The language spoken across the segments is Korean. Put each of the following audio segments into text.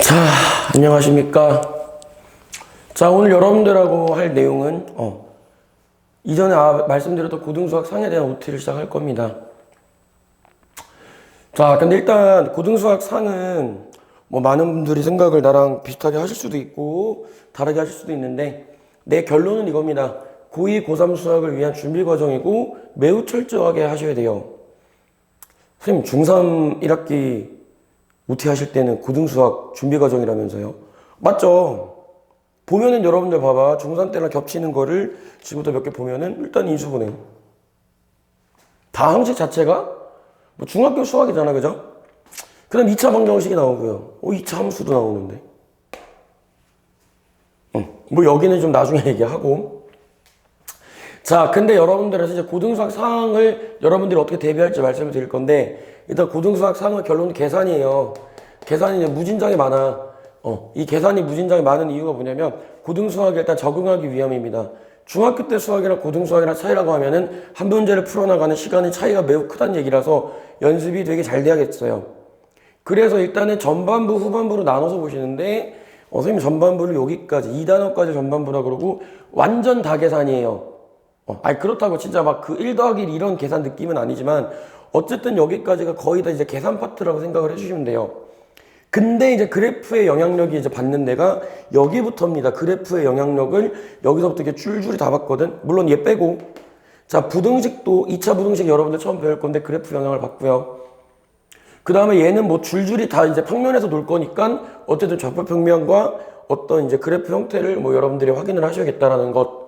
자, 안녕하십니까. 자, 오늘 여러분들하고 할 내용은 이전에 말씀드렸던 고등수학 상에 대한 OT를 시작할 겁니다. 자, 근데 일단 고등수학 상은 뭐 많은 분들이 생각을 나랑 비슷하게 하실 수도 있고 다르게 하실 수도 있는데 내 결론은 이겁니다. 고2, 고3 수학을 위한 준비 과정이고 매우 철저하게 하셔야 돼요. 선생님 중3 1학기 OT 하실 때는 고등수학 준비 과정이라면서요. 맞죠? 보면은 여러분들 봐봐. 중3 때랑 겹치는 거를 지금부터 몇 개 보면은 일단 인수분해. 다항식 자체가 뭐 중학교 수학이잖아. 그죠? 그 다음 2차 방정식이 나오고요. 2차 함수도 나오는데. 뭐 여기는 좀 나중에 얘기하고. 자, 근데 여러분들은 이제 고등수학 상황을 여러분들이 어떻게 대비할지 말씀을 드릴 건데, 일단 고등수학 상황 결론은 계산이에요. 계산이 이제 무진장이 많아. 이 계산이 무진장이 많은 이유가 뭐냐면, 고등수학에 일단 적응하기 위함입니다. 중학교 때 수학이랑 고등수학이랑 차이라고 하면은, 한 문제를 풀어나가는 시간의 차이가 매우 크다는 얘기라서 연습이 되게 잘 돼야겠어요. 그래서 일단은 전반부, 후반부로 나눠서 보시는데, 선생님 전반부를 여기까지, 2단원까지 전반부라 그러고, 완전 다 계산이에요. 아니 그렇다고 진짜 막 그 1 더하기 1 이런 계산 느낌은 아니지만 어쨌든 여기까지가 거의 다 이제 계산 파트라고 생각을 해주시면 돼요. 근데 이제 그래프의 영향력이 이제 받는 데가 여기부터입니다. 그래프의 영향력을 여기서부터 이렇게 줄줄이 다 봤거든. 물론 얘 빼고. 자, 부등식도 2차 부등식 여러분들 처음 배울 건데 그래프 영향을 받고요. 그 다음에 얘는 뭐 줄줄이 다 이제 평면에서 놀 거니까 어쨌든 좌표 평면과 어떤 이제 그래프 형태를 뭐 여러분들이 확인을 하셔야겠다라는 것.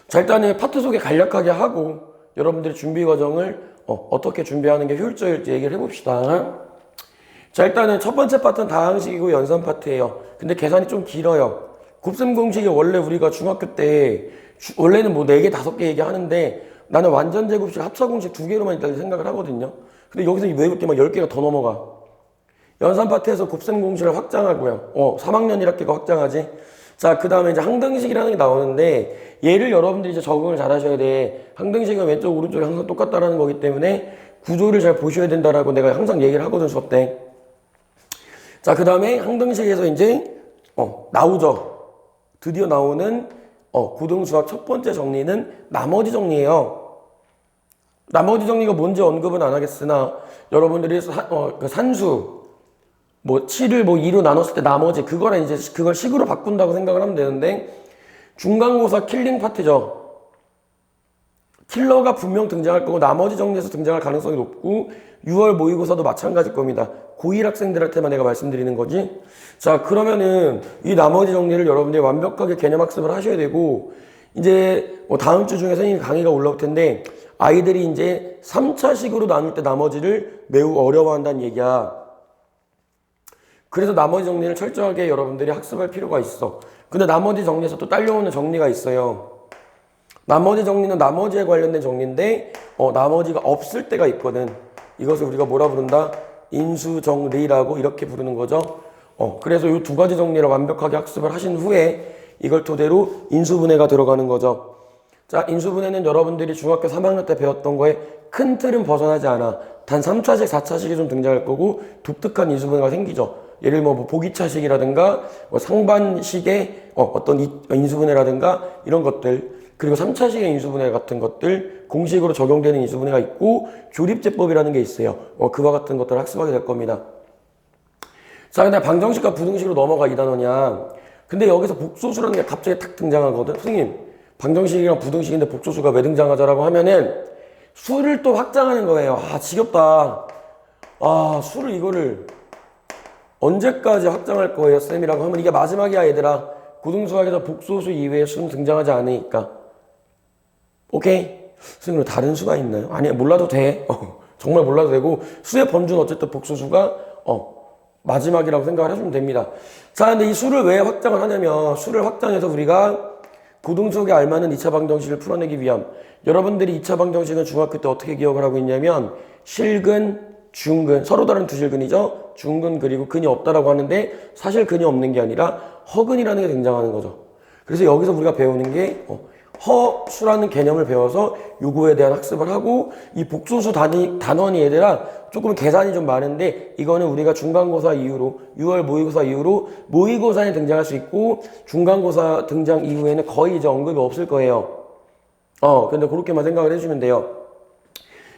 자, 일단은 파트 소개 간략하게 하고 여러분들의 준비 과정을 어떻게 준비하는 게 효율적일지 얘기를 해봅시다. 자, 일단은 첫 번째 파트는 다항식이고 연산 파트예요. 근데 계산이 좀 길어요. 곱셈 공식이 원래 우리가 중학교 때 원래는 뭐 4개, 5개 얘기하는데 나는 완전 제곱식, 합차 공식 2개로만 일단 생각을 하거든요. 근데 여기서 외울 게 막 10개가 더 넘어가. 연산 파트에서 곱셈 공식을 확장하고요. 3학년 1학기가 확장하지. 자, 그 다음에 이제 항등식이라는 게 나오는데 얘를 여러분들이 이제 적응을 잘 하셔야 돼. 항등식은 왼쪽 오른쪽이 항상 똑같다라는 거기 때문에 구조를 잘 보셔야 된다라고 내가 항상 얘기를 하거든, 수업 때. 자, 그 다음에 항등식에서 이제 나오죠. 드디어 나오는 고등수학 첫 번째 정리는 나머지 정리예요. 나머지 정리가 뭔지 언급은 안 하겠으나 여러분들이 그 산수 뭐 7을 뭐 2로 나눴을 때 나머지 그거랑 이제 그걸 식으로 바꾼다고 생각을 하면 되는데 중간고사 킬링 파트죠. 킬러가 분명 등장할 거고 나머지 정리에서 등장할 가능성이 높고 6월 모의고사도 마찬가지일 겁니다. 고1 학생들한테만 내가 말씀드리는 거지. 자, 그러면은 이 나머지 정리를 여러분들이 완벽하게 개념 학습을 하셔야 되고 이제 뭐 다음 주 중에 선생님 강의가 올라올 텐데 아이들이 이제 3차식으로 나눌 때 나머지를 매우 어려워한다는 얘기야. 그래서 나머지 정리를 철저하게 여러분들이 학습할 필요가 있어. 근데 나머지 정리에서 또 딸려오는 정리가 있어요. 나머지 정리는 나머지에 관련된 정리인데 나머지가 없을 때가 있거든. 이것을 우리가 뭐라 부른다? 인수정리라고 이렇게 부르는 거죠. 그래서 이 두 가지 정리를 완벽하게 학습을 하신 후에 이걸 토대로 인수분해가 들어가는 거죠. 자, 인수분해는 여러분들이 중학교 3학년 때 배웠던 거에 큰 틀은 벗어나지 않아. 단 3차식, 4차식이 좀 등장할 거고 독특한 인수분해가 생기죠. 예를 뭐 보기차식이라든가 뭐 상반식의 어떤 인수분해라든가 이런 것들, 그리고 3차식의 인수분해 같은 것들, 공식으로 적용되는 인수분해가 있고 조립제법이라는 게 있어요. 그와 같은 것들을 학습하게 될 겁니다. 자, 근데 방정식과 부등식으로 넘어가 2단원이야. 근데 여기서 복소수라는 게 갑자기 탁 등장하거든. 선생님, 방정식이랑 부등식인데 복소수가 왜 등장하자라고 하면은 수를 또 확장하는 거예요. 지겹다. 수를 이거를 언제까지 확장할 거예요, 쌤이라고 하면 이게 마지막이야, 얘들아. 고등수학에서 복소수 이외의 수는 등장하지 않으니까. 오케이? 선생님, 다른 수가 있나요? 아니, 몰라도 돼. 정말 몰라도 되고, 수의 범주는 어쨌든 복소수가, 마지막이라고 생각을 해주면 됩니다. 자, 근데 이 수를 왜 확장을 하냐면, 수를 확장해서 우리가 고등수학에 알맞는 2차 방정식을 풀어내기 위함. 여러분들이 2차 방정식은 중학교 때 어떻게 기억을 하고 있냐면, 실근, 중근, 서로 다른 두 실근이죠. 중근 그리고 근이 없다라고 하는데 사실 근이 없는 게 아니라 허근이라는 게 등장하는 거죠. 그래서 여기서 우리가 배우는 게 허수라는 개념을 배워서 요거에 대한 학습을 하고 이 복소수 단원이 얘들아 조금 계산이 좀 많은데 이거는 우리가 중간고사 이후로 6월 모의고사 이후로 모의고사에 등장할 수 있고 중간고사 등장 이후에는 거의 이제 언급이 없을 거예요. 근데 그렇게만 생각을 해주면 돼요.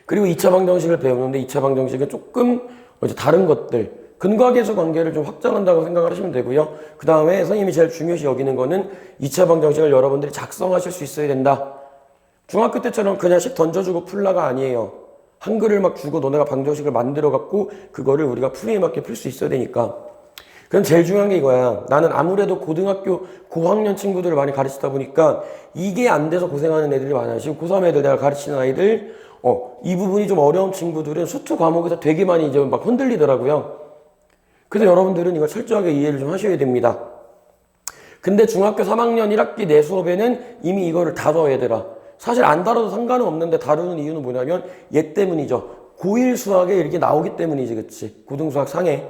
그리고 2차 방정식을 배우는데 2차 방정식은 조금 이제 다른 것들 근과계수 관계를 좀 확장한다고 생각을 하시면 되고요. 그 다음에 선생님이 제일 중요시 여기는 거는 2차 방정식을 여러분들이 작성하실 수 있어야 된다. 중학교 때처럼 그냥 식 던져주고 풀라가 아니에요. 한글을 막 주고 너네가 방정식을 만들어 갖고 그거를 우리가 풀이에 맞게 풀 수 있어야 되니까. 그럼 제일 중요한 게 이거야. 나는 아무래도 고등학교 고학년 친구들을 많이 가르치다 보니까 이게 안 돼서 고생하는 애들이 많아요. 지금 고3 애들 내가 가르치는 아이들 이 부분이 좀 어려운 친구들은 수투 과목에서 되게 많이 이제 막 흔들리더라고요. 그래서 여러분들은 이걸 철저하게 이해를 좀 하셔야 됩니다. 근데 중학교 3학년 1학기 내 수업에는 이미 이거를 다뤄 얘들아. 사실 안 다뤄도 상관은 없는데 다루는 이유는 뭐냐면 얘 때문이죠. 고1 수학에 이렇게 나오기 때문이지, 그치? 고등수학 상해.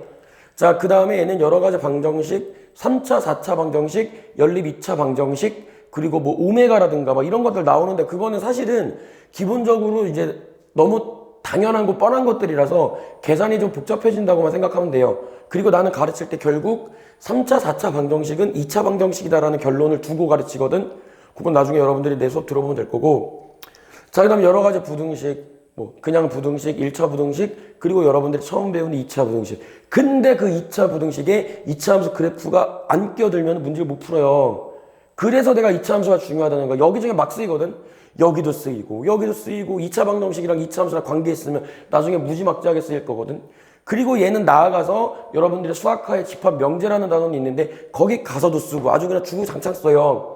자, 그 다음에 얘는 여러 가지 방정식, 3차, 4차 방정식, 연립 2차 방정식, 그리고 뭐 오메가라든가 막 이런 것들 나오는데 그거는 사실은 기본적으로 이제 너무 당연한 거 뻔한 것들이라서 계산이 좀 복잡해진다고만 생각하면 돼요. 그리고 나는 가르칠 때 결국 3차, 4차 방정식은 2차 방정식이다라는 결론을 두고 가르치거든. 그건 나중에 여러분들이 내 수업 들어보면 될 거고. 자, 그 다음에 여러 가지 부등식, 뭐 그냥 부등식, 1차 부등식, 그리고 여러분들이 처음 배우는 2차 부등식. 근데 그 2차 부등식에 2차 함수 그래프가 안 끼어들면 문제를 못 풀어요. 그래서 내가 2차 함수가 중요하다는 거야. 여기 중에 막 쓰이거든. 여기도 쓰이고 여기도 쓰이고 2차 방정식이랑 2차 함수랑 관계 있으면 나중에 무지막지하게 쓰일 거거든. 그리고 얘는 나아가서 여러분들의 수학화의 집합 명제라는 단원이 있는데 거기 가서도 쓰고 아주 그냥 주구장창 써요.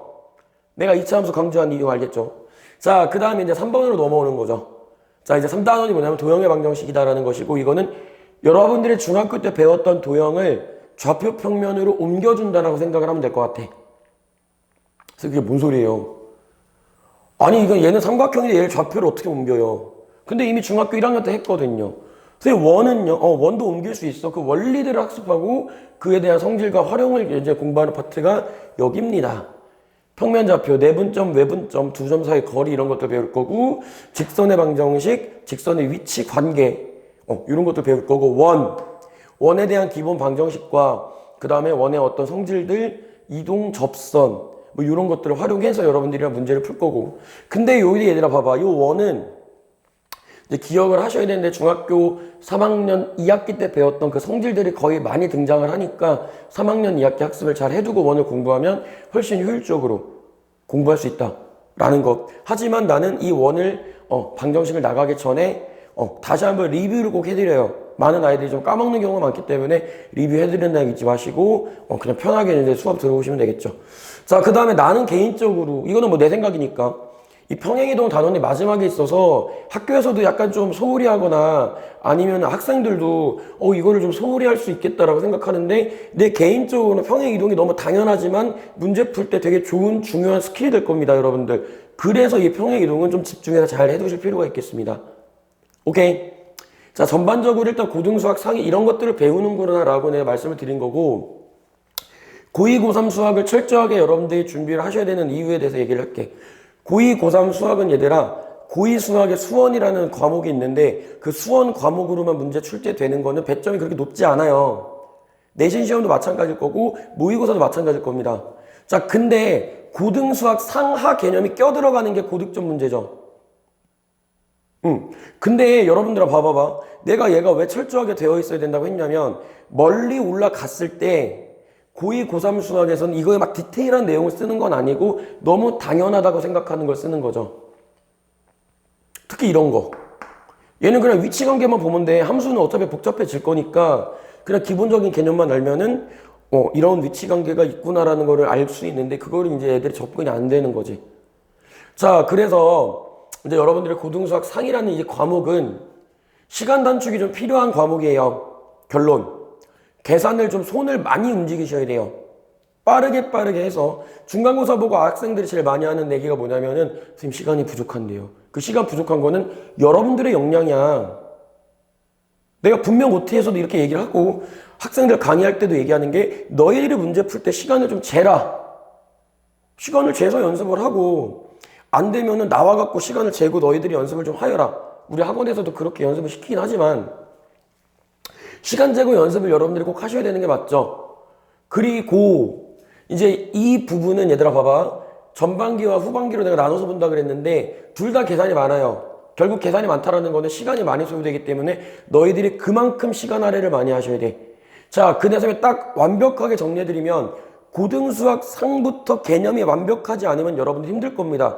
내가 2차 함수 강조한 이유 알겠죠? 자, 그 다음에 이제 3번으로 넘어오는 거죠. 자, 이제 3단원이 뭐냐면 도형의 방정식이다라는 것이고 이거는 여러분들이 중학교 때 배웠던 도형을 좌표 평면으로 옮겨준다라고 생각을 하면 될 것 같아. 그래서 그게 뭔 소리예요? 아니 이건 얘는 삼각형인데 얘를 좌표를 어떻게 옮겨요? 근데 이미 중학교 1학년 때 했거든요. 선생님 원은요? 원도 옮길 수 있어. 그 원리들을 학습하고 그에 대한 성질과 활용을 이제 공부하는 파트가 여기입니다. 평면 좌표, 내분점, 외분점, 두 점 사이 거리 이런 것도 배울 거고 직선의 방정식, 직선의 위치 관계 이런 것도 배울 거고 원에 대한 기본 방정식과 그 다음에 원의 어떤 성질들, 이동, 접선 뭐 이런 것들을 활용해서 여러분들이랑 문제를 풀 거고. 근데 여기 얘들아 봐봐. 이 원은 이제 기억을 하셔야 되는데 중학교 3학년 2학기 때 배웠던 그 성질들이 거의 많이 등장을 하니까 3학년 2학기 학습을 잘 해두고 원을 공부하면 훨씬 효율적으로 공부할 수 있다라는 것. 하지만 나는 이 원을 방정식을 나가기 전에 다시 한번 리뷰를 꼭 해드려요. 많은 아이들이 좀 까먹는 경우가 많기 때문에 리뷰해드린다는 잊지 마시고 그냥 편하게 이제 수업 들어오시면 되겠죠. 자, 그 다음에 나는 개인적으로 이거는 뭐 내 생각이니까 이 평행이동 단원이 마지막에 있어서 학교에서도 약간 좀 소홀히 하거나 아니면 학생들도 이거를 좀 소홀히 할 수 있겠다라고 생각하는데 내 개인적으로는 평행이동이 너무 당연하지만 문제 풀 때 되게 좋은 중요한 스킬이 될 겁니다, 여러분들. 그래서 이 평행이동은 좀 집중해서 잘 해두실 필요가 있겠습니다. 오케이. 자, 전반적으로 일단 고등수학 상위 이런 것들을 배우는구나 라고 내가 말씀을 드린 거고 고2, 고3 수학을 철저하게 여러분들이 준비를 하셔야 되는 이유에 대해서 얘기를 할게. 고2, 고3 수학은 얘들아 고2 수학의 수원이라는 과목이 있는데 그 수원 과목으로만 문제 출제되는 거는 배점이 그렇게 높지 않아요. 내신 시험도 마찬가지일 거고 모의고사도 마찬가지일 겁니다. 자, 근데 고등수학 상하 개념이 껴들어가는 게 고득점 문제죠. 근데 여러분들아 봐봐봐. 내가 얘가 왜 철저하게 되어 있어야 된다고 했냐면 멀리 올라갔을 때 고2, 고3 수학에서는 이거에 막 디테일한 내용을 쓰는 건 아니고 너무 당연하다고 생각하는 걸 쓰는 거죠. 특히 이런 거. 얘는 그냥 위치관계만 보면 돼. 함수는 어차피 복잡해질 거니까 그냥 기본적인 개념만 알면은 이런 위치관계가 있구나라는 거를 알 수 있는데 그거를 이제 애들이 접근이 안 되는 거지. 자, 그래서 이제 여러분들의 고등수학 상이라는 이 과목은 시간 단축이 좀 필요한 과목이에요. 결론. 계산을 좀 손을 많이 움직이셔야 돼요. 빠르게 해서 중간고사 보고 학생들이 제일 많이 하는 얘기가 뭐냐면은 선생님 시간이 부족한데요. 그 시간 부족한 거는 여러분들의 역량이야. 내가 분명 OT에서도 이렇게 얘기를 하고 학생들 강의할 때도 얘기하는 게 너희들이 문제 풀 때 시간을 좀 재라. 시간을 재서 연습을 하고 안 되면은 나와갖고 시간을 재고 너희들이 연습을 좀 하여라. 우리 학원에서도 그렇게 연습을 시키긴 하지만 시간 제거 연습을 여러분들이 꼭 하셔야 되는 게 맞죠? 그리고 이제 이 부분은 얘들아 봐봐. 전반기와 후반기로 내가 나눠서 본다 그랬는데 둘 다 계산이 많아요. 결국 계산이 많다라는 거는 시간이 많이 소요되기 때문에 너희들이 그만큼 시간 할애를 많이 하셔야 돼. 자, 그 다음에 딱 완벽하게 정리해드리면 고등수학 상부터 개념이 완벽하지 않으면 여러분들 힘들 겁니다.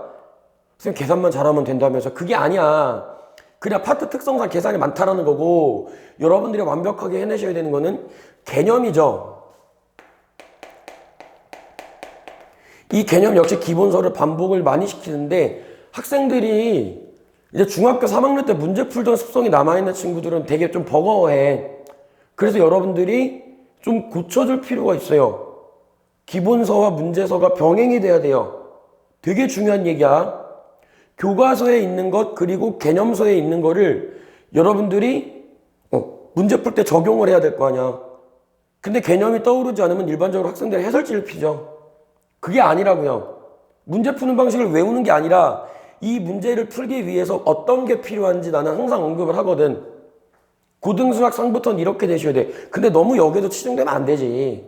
선생님 계산만 잘하면 된다면서. 그게 아니야. 그냥 파트 특성상 계산이 많다라는 거고 여러분들이 완벽하게 해내셔야 되는 거는 개념이죠. 이 개념 역시 기본서를 반복을 많이 시키는데 학생들이 이제 중학교 3학년 때 문제 풀던 습성이 남아있는 친구들은 되게 좀 버거워해. 그래서 여러분들이 좀 고쳐줄 필요가 있어요. 기본서와 문제서가 병행이 돼야 돼요. 되게 중요한 얘기야. 교과서에 있는 것 그리고 개념서에 있는 거를 여러분들이 문제 풀 때 적용을 해야 될 거 아니야. 근데 개념이 떠오르지 않으면 일반적으로 학생들이 해설지를 피죠. 그게 아니라고요. 문제 푸는 방식을 외우는 게 아니라 이 문제를 풀기 위해서 어떤 게 필요한지 나는 항상 언급을 하거든. 고등수학 상부터는 이렇게 되셔야 돼. 근데 너무 여기에도 치중되면 안 되지.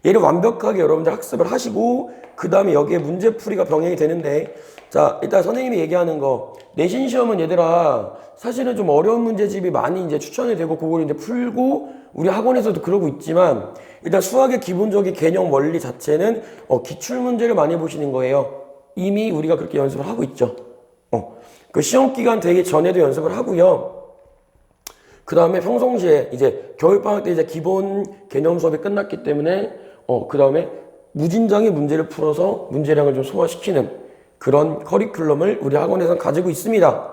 얘를 완벽하게 여러분들 학습을 하시고 그 다음에 여기에 문제풀이가 병행이 되는데 자 일단 선생님이 얘기하는 거 내신 시험은 얘들아 사실은 좀 어려운 문제집이 많이 이제 추천이 되고 그걸 이제 풀고 우리 학원에서도 그러고 있지만 일단 수학의 기본적인 개념 원리 자체는 기출문제를 많이 보시는 거예요. 이미 우리가 그렇게 연습을 하고 있죠. 그 시험 기간 되기 전에도 연습을 하고요. 그 다음에 평상시에 이제 겨울방학 때 이제 기본 개념 수업이 끝났기 때문에 그 다음에 무진장의 문제를 풀어서 문제량을 좀 소화시키는 그런 커리큘럼을 우리 학원에서는 가지고 있습니다.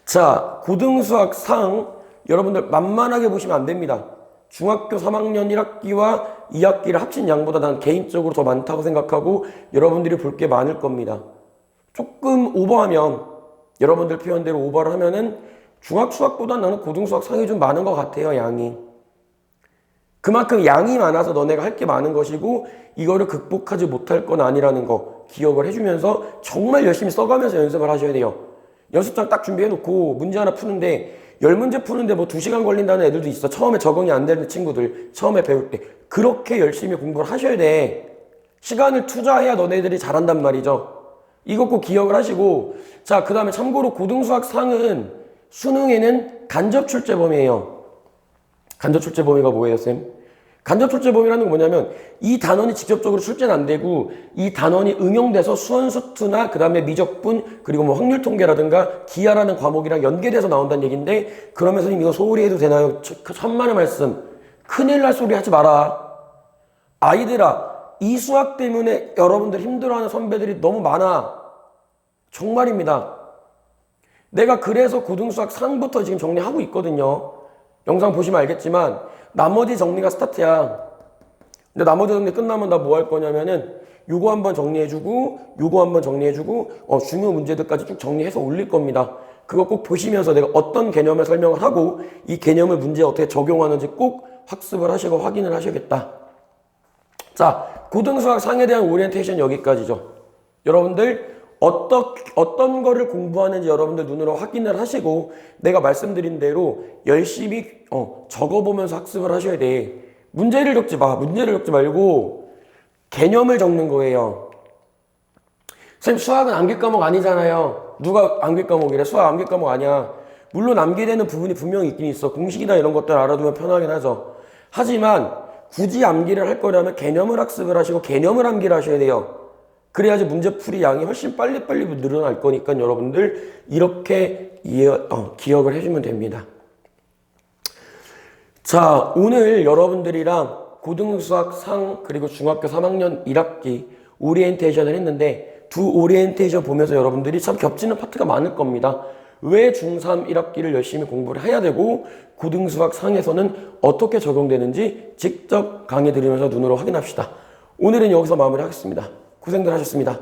자, 고등수학 상 여러분들 만만하게 보시면 안 됩니다. 중학교 3학년 1학기와 2학기를 합친 양보다 난 개인적으로 더 많다고 생각하고 여러분들이 볼 게 많을 겁니다. 조금 오버하면 여러분들 표현대로 오버를 하면은 중학수학보다 나는 고등수학 상이 좀 많은 것 같아요, 양이. 그만큼 양이 많아서 너네가 할 게 많은 것이고 이거를 극복하지 못할 건 아니라는 거 기억을 해주면서 정말 열심히 써가면서 연습을 하셔야 돼요. 연습장 딱 준비해놓고 문제 하나 푸는데 10문제 푸는데 뭐 2시간 걸린다는 애들도 있어. 처음에 적응이 안 되는 친구들 처음에 배울 때 그렇게 열심히 공부를 하셔야 돼. 시간을 투자해야 너네들이 잘한단 말이죠. 이거 꼭 기억을 하시고 자, 그 다음에 참고로 고등수학 상은 수능에는 간접 출제 범위예요. 간접 출제 범위가 뭐예요, 쌤? 간접 출제 범위라는 건 뭐냐면 이 단원이 직접적으로 출제는 안 되고 이 단원이 응용돼서 수원수투나 그 다음에 미적분 그리고 뭐 확률 통계라든가 기하라는 과목이랑 연계돼서 나온다는 얘기인데 그러면 선생님 이거 소홀히 해도 되나요? 천만의 말씀. 큰일 날 소리 하지 마라. 아이들아, 이 수학 때문에 여러분들 힘들어하는 선배들이 너무 많아. 정말입니다. 내가 그래서 고등수학 상부터 지금 정리하고 있거든요. 영상 보시면 알겠지만 나머지 정리가 스타트야. 근데 나머지 정리 끝나면 나 뭐 할 거냐면은 요거 한번 정리해주고 요거 한번 정리해주고 중요 문제들까지 쭉 정리해서 올릴 겁니다. 그거 꼭 보시면서 내가 어떤 개념을 설명을 하고 이 개념을 문제에 어떻게 적용하는지 꼭 학습을 하시고 확인을 하셔야겠다. 자, 고등수학 상에 대한 오리엔테이션 여기까지죠. 여러분들 어떤 거를 공부하는지 여러분들 눈으로 확인을 하시고 내가 말씀드린 대로 열심히 적어보면서 학습을 하셔야 돼. 문제를 적지 마. 문제를 적지 말고 개념을 적는 거예요. 선생님 수학은 암기 과목 아니잖아요. 누가 암기 과목이래? 수학 암기 과목 아니야. 물론 암기되는 부분이 분명히 있긴 있어. 공식이나 이런 것들 알아두면 편하긴 하죠. 하지만 굳이 암기를 할 거라면 개념을 학습을 하시고 개념을 암기를 하셔야 돼요. 그래야지 문제풀이 양이 훨씬 빨리빨리 늘어날 거니까 여러분들 이렇게 기억을 해주면 됩니다. 자, 오늘 여러분들이랑 고등수학 상 그리고 중학교 3학년 1학기 오리엔테이션을 했는데 두 오리엔테이션 보면서 여러분들이 참 겹치는 파트가 많을 겁니다. 왜 중3 1학기를 열심히 공부를 해야 되고 고등수학 상에서는 어떻게 적용되는지 직접 강의 들으면서 눈으로 확인합시다. 오늘은 여기서 마무리하겠습니다. 고생들 하셨습니다.